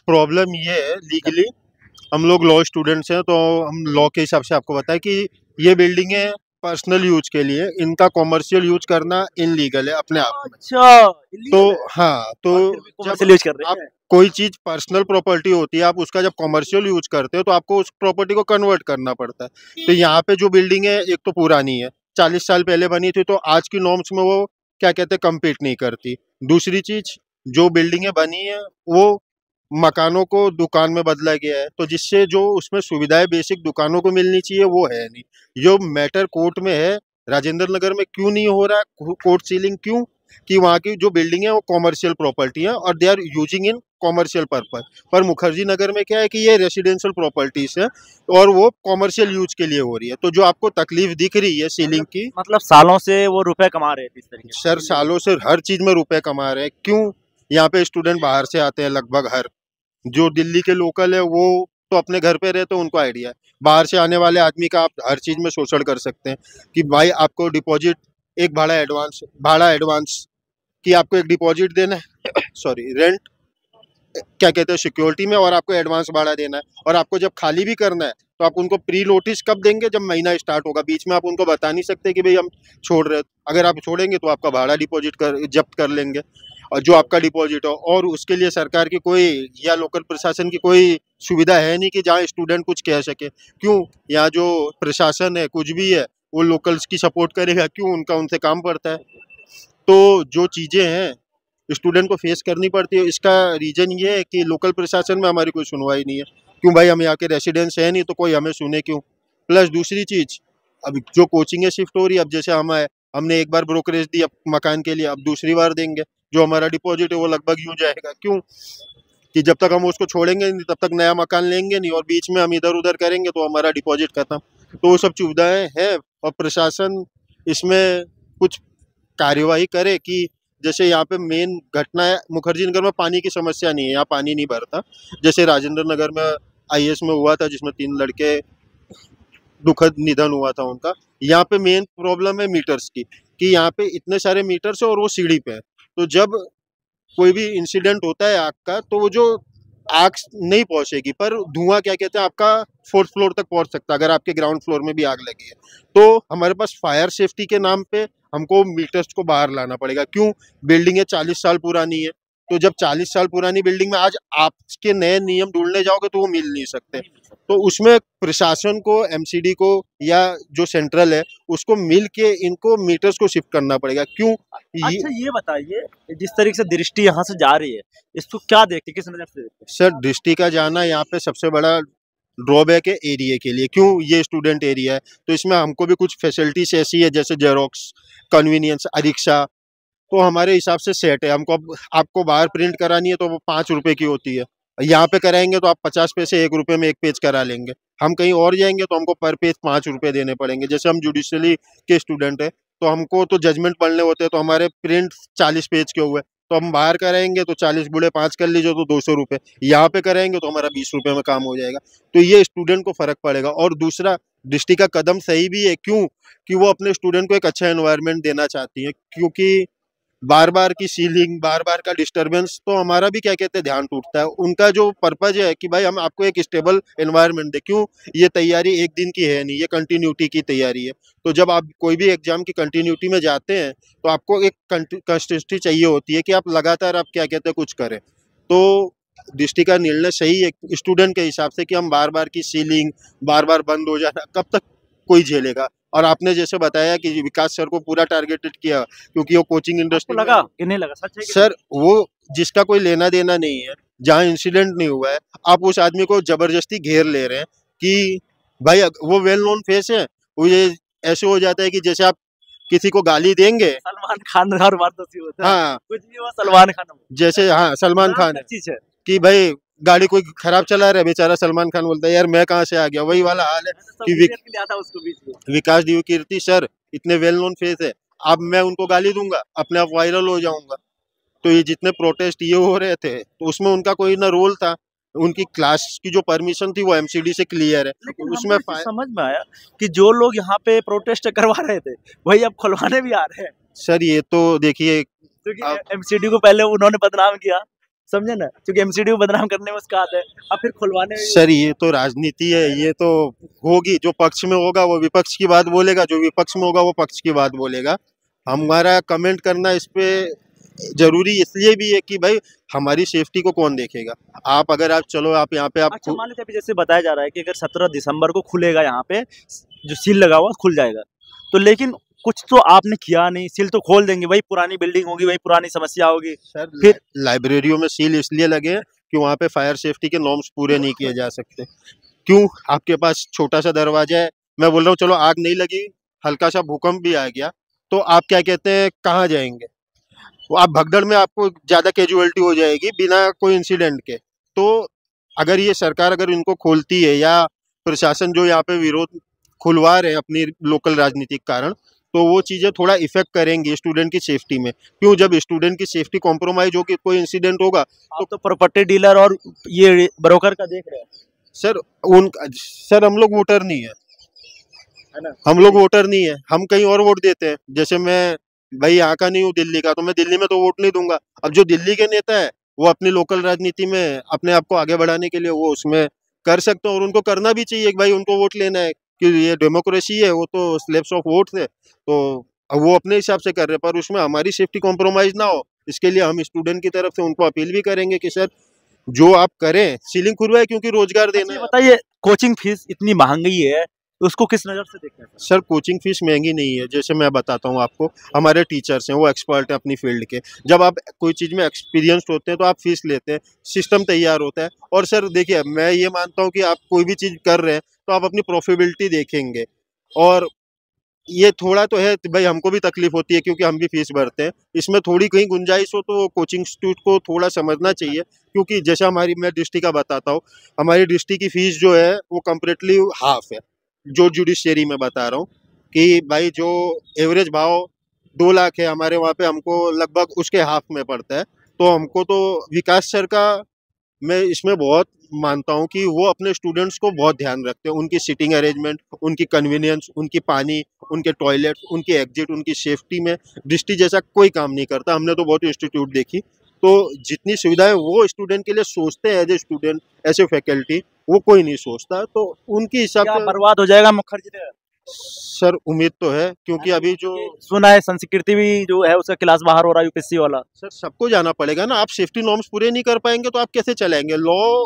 Problem ये है legally, हम लोग लॉ स्टूडेंट्स हैं तो हम लॉ के हिसाब से आपको बताएं कि ये बिल्डिंग है पर्सनल यूज के लिए, इनका कॉमर्शियल यूज करना इनलीगल है अपने आप में। अच्छा, तो illegal है। हाँ, तो और फिर भी जब कमर्शियल यूज कर रहे आप हैं। कोई चीज पर्सनल प्रॉपर्टी होती है, आप उसका जब कॉमर्शियल यूज करते हो तो आपको उस प्रॉपर्टी को कन्वर्ट करना पड़ता है। तो यहाँ पे जो बिल्डिंग है, एक तो पुरानी है, 40 साल पहले बनी थी, तो आज की नॉर्म्स में वो क्या कहते हैं कम्पीट नहीं करती। दूसरी चीज, जो बिल्डिंगें बनी है वो मकानों को दुकान में बदला गया है, तो जिससे जो उसमें सुविधाएं बेसिक दुकानों को मिलनी चाहिए वो है नहीं। जो मैटर कोर्ट में है, राजेंद्र नगर में क्यों नहीं हो रहा है कोर्ट सीलिंग, क्यों कि वहाँ की जो बिल्डिंग है वो कॉमर्शियल प्रॉपर्टी है और they are using in commercial purpose. पर मुखर्जी नगर में क्या है कि ये रेसिडेंशियल प्रॉपर्टीज है और वो कॉमर्शियल यूज के लिए हो रही है। तो जो आपको तकलीफ दिख रही है सीलिंग की, मतलब सालों से वो रुपए कमा रहे थे इस तरीके से। सर सालों से हर चीज में रुपए कमा रहे हैं। क्यों? यहाँ पे स्टूडेंट बाहर से आते हैं लगभग हर, जो दिल्ली के लोकल है वो तो अपने घर पे रहते हैं, उनको आइडिया है। बाहर से आने वाले आदमी का आप हर चीज में शोषण कर सकते हैं कि भाई आपको डिपॉजिट, एक भाड़ा एडवांस कि आपको एक डिपॉजिट देना है सॉरी रेंट क्या कहते हैं सिक्योरिटी में, और आपको एडवांस भाड़ा देना है, और आपको जब खाली भी करना है तो आप उनको प्री नोटिस कब देंगे, जब महीना स्टार्ट होगा। बीच में आप उनको बता नहीं सकते कि भाई हम छोड़ रहे हैं। अगर आप छोड़ेंगे तो आपका भाड़ा डिपॉजिट कर जब्त कर लेंगे, और जो आपका डिपॉजिट हो, और उसके लिए सरकार की कोई या लोकल प्रशासन की कोई सुविधा है नहीं कि जहाँ स्टूडेंट कुछ कह सके। क्यों? यहाँ जो प्रशासन है कुछ भी है वो लोकल्स की सपोर्ट करेगा क्यों? उनका उनसे काम पड़ता है। तो जो चीज़ें हैं स्टूडेंट को फेस करनी पड़ती है, इसका रीजन ये है कि लोकल प्रशासन में हमारी कोई सुनवाई नहीं है। क्यों भाई, हम यहाँ के रेसिडेंट्स हैं नहीं तो कोई हमें सुने क्यों? प्लस दूसरी चीज, अब जो कोचिंग शिफ्ट हो रही है, अब जैसे हम आए, हमने एक बार ब्रोकरेज दी अब मकान के लिए, अब दूसरी बार देंगे, जो हमारा डिपॉजिट है वो लगभग यूं जाएगा। क्यों? कि जब तक हम उसको छोड़ेंगे नहीं तब तक नया मकान लेंगे नहीं, और बीच में हम इधर उधर करेंगे तो हमारा डिपॉजिट खत्म। तो वो सब सुविधाएं हैं, और प्रशासन इसमें कुछ कार्यवाही करे कि जैसे यहाँ पे मेन घटना है, मुखर्जी नगर में पानी की समस्या नहीं है, यहाँ पानी नहीं भरता। जैसे राजेंद्र नगर में आईएएस में हुआ था जिसमें 3 लड़के दुखद निधन हुआ था उनका। यहाँ पे मेन प्रॉब्लम है मीटर्स की, कि यहाँ पे इतने सारे मीटर्स है और वो सीढ़ी पे है। तो जब कोई भी इंसिडेंट होता है आग का, तो वो जो आग नहीं पहुंचेगी पर धुआं क्या कहते हैं आपका 4th फ्लोर तक पहुंच सकता है अगर आपके ग्राउंड फ्लोर में भी आग लगी है। तो हमारे पास फायर सेफ्टी के नाम पे हमको मीटर्स को बाहर लाना पड़ेगा। क्यों? बिल्डिंग है 40 साल पुरानी है, तो जब 40 साल पुरानी बिल्डिंग में आज आपके नए नियम ढूंढने जाओगे तो वो मिल नहीं सकते। तो उसमें प्रशासन को, एमसीडी को, या जो सेंट्रल है उसको मिल के इनको मीटर्स को शिफ्ट करना पड़ेगा। क्यों? अच्छा, ये बताइए, जिस तरीके से दृष्टि यहाँ से जा रही है, इसको क्या देखते, किस नजर से देखते सर दृष्टि का जाना यहाँ पे सबसे बड़ा ड्रॉबैक है एरिया के लिए। क्यों? ये स्टूडेंट एरिया है, तो इसमें हमको भी कुछ फैसिलिटीज ऐसी है जैसे जेरोक्स, कन्वीनियंस, रिक्शा, तो हमारे हिसाब से सेट है। हमको अब आपको बाहर प्रिंट करानी है तो वो 5 रुपए की होती है, यहाँ पे कराएंगे तो आप 50 पैसे 1 रुपए में एक पेज करा लेंगे। हम कहीं और जाएंगे तो हमको पर पेज 5 रुपए देने पड़ेंगे। जैसे हम जुडिशली के स्टूडेंट है तो हमको तो जजमेंट पढ़ने होते हैं, तो हमारे प्रिंट 40 पेज के हुए, तो हम बाहर कराएंगे तो 40 गुणे 5 कर लीजिए तो 200 रुपये, यहाँ पे कराएंगे तो हमारा 20 रुपये में काम हो जाएगा। तो ये स्टूडेंट को फर्क पड़ेगा। और दूसरा, दृष्टि का कदम सही भी है। क्यों? कि वो अपने स्टूडेंट को एक अच्छा एनवायरनमेंट देना चाहती है, क्योंकि बार बार की सीलिंग, बार बार का डिस्टरबेंस, तो हमारा भी क्या कहते हैं ध्यान टूटता है। उनका जो पर्पज है कि भाई हम आपको एक स्टेबल एनवायरनमेंट दे। क्यों? ये तैयारी एक दिन की है नहीं, ये कंटिन्यूटी की तैयारी है। तो जब आप कोई भी एग्जाम की कंटिन्यूटी में जाते हैं तो आपको एक कंसिस्टेंसी चाहिए होती है कि आप लगातार आप क्या कहते हैं कुछ करें। तो दृष्टि का निर्णय सही है स्टूडेंट के हिसाब से कि हम बार बार की सीलिंग, बार बार बंद हो जाना, कब तक कोई झेलेगा। और आपने जैसे बताया कि विकास सर को पूरा टारगेटेड किया क्योंकि वो कोचिंग इंडस्ट्री लगा कि नहीं लगा, सच है कि सर वो जिसका कोई लेना देना नहीं है, जहाँ इंसिडेंट नहीं हुआ है, आप उस आदमी को जबरदस्ती घेर ले रहे हैं कि भाई वो वेल नोन फेस है। वो ये ऐसे हो जाता है कि जैसे आप किसी को गाली देंगे, सलमान खान हर बार तो ऐसे होता है, हाँ कुछ भी हो सलमान खान हो। जैसे, हाँ सलमान खान है चीज है। कि भाई गाड़ी कोई खराब चला रहा है, बेचारा सलमान खान बोलता है यार मैं कहाँ से आ गया। वही वाला हाल है मैंने सब कि क्लियर किया था उसको बीच में। विकास दिव्य कीर्ति सर इतने वेल नोन फेस है, अब मैं उनको गाली दूंगा अपने आप वायरल हो जाऊंगा। तो ये जितने प्रोटेस्ट ये हो रहे थे तो उसमें उनका कोई ना रोल था। उनकी क्लास की जो परमिशन थी वो एमसीडी से क्लियर है, लेकिन उसमें हमको समझ में आया कि जो लोग यहाँ पे प्रोटेस्ट करवा रहे थे वही अब खुलवाने भी आ रहे हैं, सर ये तो देखिए क्योंकि एमसीडी को पहले उन्होंने बदनाम किया, समझे ना, क्योंकि एमसीडी को बदनाम करने में उसका हाथ है, अब फिर खुलवाने में सर ये तो राजनीति है, ये तो होगी। जो पक्ष में होगा वो विपक्ष की बात बोलेगा, जो विपक्ष में होगा वो पक्ष की बात बोलेगा। हमारा कमेंट करना इस पे जरूरी इसलिए भी है कि भाई हमारी सेफ्टी को कौन देखेगा। आप अगर आप चलो आप यहाँ पे आप अच्छा मान लीजिए अभी जैसे बताया जा रहा है कि अगर 17 दिसंबर को खुलेगा यहाँ पे जो सील लगा हुआ खुल जाएगा, तो लेकिन कुछ तो आपने किया नहीं, सील तो खोल देंगे, वही पुरानी बिल्डिंग होगी, वही पुरानी समस्या होगी। सर फिर लाइब्रेरियों में सील इसलिए लगे हैं कि वहाँ पे फायर सेफ्टी के नॉर्म्स पूरे नहीं किए जा सकते। क्यों? आपके पास छोटा सा दरवाजा है, मैं बोल रहा हूँ चलो आग नहीं लगी, हल्का सा भूकंप भी आ गया तो आप क्या कहते हैं कहाँ जाएंगे? वो आप भगदड़ में आपको ज़्यादा कैजुअलिटी हो जाएगी बिना कोई इंसिडेंट के। तो अगर ये सरकार अगर इनको खोलती है या प्रशासन जो यहाँ पे विरोध खुलवा रहे हैं अपनी लोकल राजनीतिक कारण, तो वो चीज़ें थोड़ा इफेक्ट करेंगी स्टूडेंट की सेफ्टी में। क्यों? जब स्टूडेंट की सेफ्टी कॉम्प्रोमाइज होगी, कोई इंसिडेंट होगा आप तो प्रॉपर्टी डीलर और ये ब्रोकर का देख रहे हैं, सर सर हम लोग वोटर नहीं है, है ना? हम लोग वोटर नहीं है, हम कहीं और वोट देते हैं। जैसे मैं भाई यहाँ का नहीं हूँ, दिल्ली का, तो मैं दिल्ली में तो वोट नहीं दूंगा। अब जो दिल्ली के नेता है वो अपनी लोकल राजनीति में अपने आप को आगे बढ़ाने के लिए वो उसमें कर सकते हैं और उनको करना भी चाहिए कि भाई उनको वोट लेना है कि ये डेमोक्रेसी है, वो तो स्लेब्स ऑफ वोट थे, तो अब वो अपने हिसाब से कर रहे हैं। पर उसमें हमारी सेफ्टी कॉम्प्रोमाइज ना हो, इसके लिए हम स्टूडेंट की तरफ से उनको अपील भी करेंगे कि सर जो आप करें सीलिंग खुलवाए, क्योंकि रोजगार देना अच्छा ये है। बताइए, कोचिंग फीस इतनी महंगी है, उसको किस नज़र से देखते हैं सर? सर कोचिंग फीस महंगी नहीं है। जैसे मैं बताता हूँ आपको, हमारे टीचर्स हैं वो एक्सपर्ट हैं अपनी फील्ड के। जब आप कोई चीज़ में एक्सपीरियंस्ड होते हैं तो आप फीस लेते हैं, सिस्टम तैयार होता है। और सर देखिए मैं ये मानता हूँ कि आप कोई भी चीज़ कर रहे हैं तो आप अपनी प्रॉफिटेबिलिटी देखेंगे। और ये थोड़ा तो है भाई, हमको भी तकलीफ होती है क्योंकि हम भी फीस भरते हैं। इसमें थोड़ी कहीं गुंजाइश हो तो कोचिंग इंस्टीट्यूट को थोड़ा समझना चाहिए, क्योंकि जैसे हमारी, मैं डिस्ट्रिक्ट का बताता हूँ, हमारी डिस्ट्रिक्ट की फीस जो है वो कम्प्लीटली हाफ है। जो जुडिशियरी में बता रहा हूँ कि भाई जो एवरेज भाव 2 लाख है हमारे वहाँ पे, हमको लगभग उसके हाफ में पड़ता है। तो हमको तो विकास सर का मैं इसमें बहुत मानता हूँ कि वो अपने स्टूडेंट्स को बहुत ध्यान रखते हैं, उनकी सीटिंग अरेंजमेंट, उनकी कन्वीनियंस, उनकी पानी, उनके टॉयलेट, उनकी एग्जिट, उनकी सेफ्टी में दृष्टि जैसा कोई काम नहीं करता। हमने तो बहुत इंस्टीट्यूट देखी, तो जितनी सुविधाएं वो स्टूडेंट के लिए सोचते हैं एज ए स्टूडेंट, ऐसे फैकल्टी, वो कोई नहीं सोचता। तो उनके हिसाब क्या से बर्बाद हो जाएगा मुखर्जी नगर? सर उम्मीद तो है, क्योंकि अभी जो सुना है संस्कृति भी जो है उसका क्लास बाहर हो रहा है यूपीएससी वाला। सर सबको जाना पड़ेगा ना। आप सेफ्टी नॉर्म्स पूरे नहीं कर पाएंगे तो आप कैसे चलाएंगे? लॉ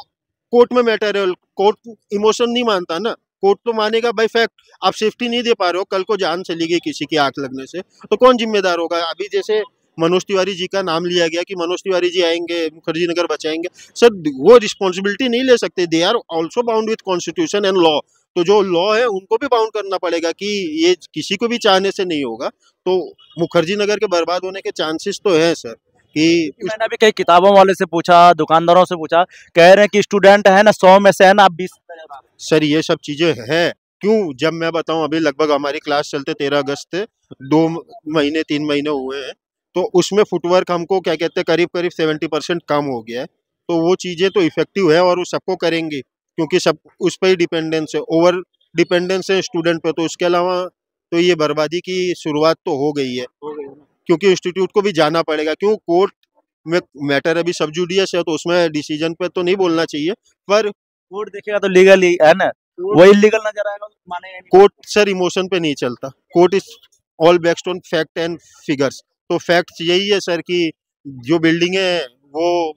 कोर्ट में मैटर है, कोर्ट इमोशन नहीं मानता ना, कोर्ट तो मानेगा भाई फैक्ट। आप सेफ्टी नहीं दे पा रहे हो, कल को जान चली गई किसी की आग लगने से तो कौन जिम्मेदार होगा? अभी जैसे मनोज तिवारी जी का नाम लिया गया कि मनोज तिवारी जी आएंगे मुखर्जी नगर बचाएंगे, सर वो रिस्पॉन्सिबिलिटी नहीं ले सकते। They are also bound with constitution and law. तो जो लॉ है उनको भी बाउंड करना पड़ेगा कि ये किसी को भी चाहने से नहीं होगा। तो मुखर्जी नगर के बर्बाद होने के चांसेस तो है सर कि मैंने अभी कई किताबों वाले से पूछा, दुकानदारों से पूछा, कह रहे हैं कि स्टूडेंट है ना 100 में से है ना आप 20 नजर आ रहे सर ये सब चीजें हैं। क्यों? जब मैं बताऊं अभी लगभग हमारी क्लास चलते 13 अगस्त से 2 महीने 3 महीने हुए हैं, तो उसमें फुटवर्क हमको क्या कहते हैं करीब करीब 70% कम हो गया है। तो वो चीजें तो इफेक्टिव है और वो सबको करेंगी, क्योंकि सब उस पर ही डिपेंडेंस है, ओवर डिपेंडेंस है स्टूडेंट पे। तो उसके अलावा तो ये बर्बादी की शुरुआत तो हो गई है, हो। क्योंकि इंस्टीट्यूट को भी जाना पड़ेगा। क्यों? कोर्ट में मैटर अभी सब जुडियस है, तो उसमें डिसीजन पे तो नहीं बोलना चाहिए, पर कोर्ट देखेगा तो लीगल ही है ना, वही लीगल नजर आएगा तो मानेगा नहीं। कोर्ट सर इमोशन पे नहीं चलता। Court is all based on fact and figures. तो फैक्ट यही है सर कि जो बिल्डिंग है वो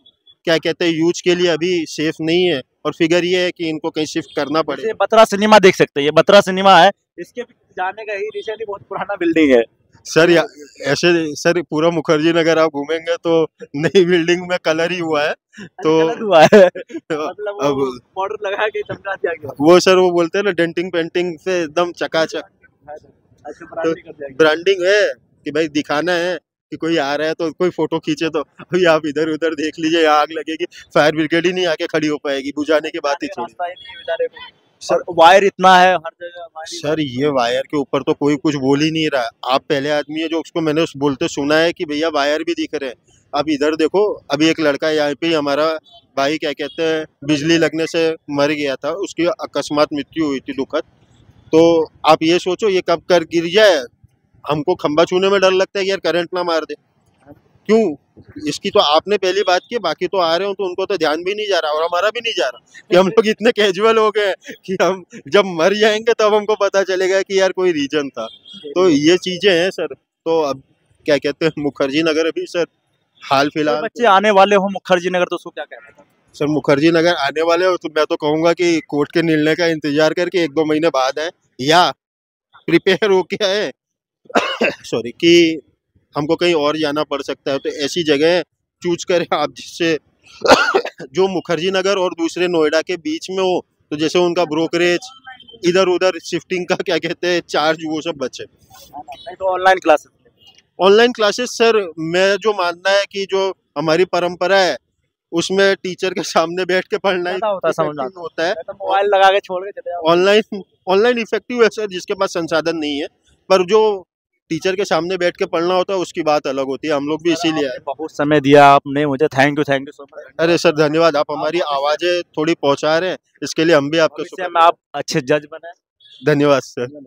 क्या कहते हैं यूज के लिए अभी सेफ नहीं है, और फिगर ये है कि इनको कहीं शिफ्ट करना जैसे पड़ेगा। बत्रा सिनेमा देख सकते हैं, ये बत्रा सिनेमा है, इसके भी जाने का ही रिसेंटली बहुत पुराना बिल्डिंग है। सर ऐसे सर पूरा मुखर्जी नगर आप घूमेंगे तो नई बिल्डिंग में कलर ही हुआ है। तो गलत हुआ है मतलब अब वो बॉर्डर लगा के चमका दिया गया। वो सर वो बोलते हैं ना डेंटिंग पेंटिंग से एकदम चकाचक। अच्छा तो ब्रांडिंग कर दिया गया। ब्रांडिंग है कि भाई दिखाना है कि कोई आ रहा है तो कोई फोटो खींचे। तो अभी आप इधर उधर देख लीजिए, यहाँ आग लगेगी, फायर ब्रिगेड ही नहीं आके खड़ी हो पाएगी, बुझाने की बात ही जाने का छोड़ी। रास्ता ही नहीं है बेचारे को। सर और वायर इतना है हर जगह वायरिंग। सर ये वायर के ऊपर तो कोई कुछ बोल ही नहीं रहा। आप पहले आदमी है जो उसको मैंने बोलते सुना है कि भैया वायर भी दिख रहे हैं। अब इधर देखो, अभी एक लड़का यहाँ पे ही हमारा भाई क्या कहते हैं बिजली लगने से मर गया था, उसकी अकस्मात मृत्यु हुई थी दुखद। तो आप ये सोचो ये कब कर गिर जाए। हमको खंबा छूने में डर लगता है कि यार करंट ना मार दे। क्यों? इसकी तो आपने पहली बात की, बाकी तो आ रहे हो तो उनको तो ध्यान भी नहीं जा रहा और हमारा भी नहीं जा रहा कि हम लोग इतने कैजुअल हो गए कि हम जब मर जाएंगे तब हमको पता चलेगा कि यार कोई रीजन था। तो ये चीजें हैं सर। तो अब क्या कहते हैं, मुखर्जी नगर अभी सर हाल कोई फिलहाल बच्चे आने वाले हो मुखर्जी नगर तो उसको क्या कहना था? सर मुखर्जी नगर आने वाले हो तो मैं तो कहूंगा कि कोर्ट के निर्णय का इंतजार करके 1-2 महीने बाद है, या प्रिपेयर होके आए सॉरी, कि हमको कहीं और जाना पड़ सकता है, तो ऐसी जगह चूज करें आप जिससे जो मुखर्जी नगर और दूसरे नोएडा के बीच में हो, तो जैसे उनका ब्रोकरेज इधर उधर शिफ्टिंग का क्या कहते हैं चार्ज वो सब बचे। नहीं तो online classes online classes sir, मैं जो मानना है कि जो हमारी परंपरा है उसमें टीचर के सामने बैठ के पढ़ना ही ज्यादा होता है, समझ में effective होता है। तो मोबाइल लगा के छोड़ के चले जाओ। ऑनलाइन ऑनलाइन इफेक्टिव है सर जिसके पास संसाधन नहीं है, पर जो टीचर के सामने बैठ के पढ़ना होता है उसकी बात अलग होती है। हम लोग भी इसीलिए आए। आपने बहुत समय दिया आपने मुझे, थैंक यू सो मच। अरे सर धन्यवाद, आप हमारी आवाजें थोड़ी पहुंचा रहे हैं, इसके लिए हम भी आपका भविष्य शुक्र। में आप अच्छे जज बने। धन्यवाद सर।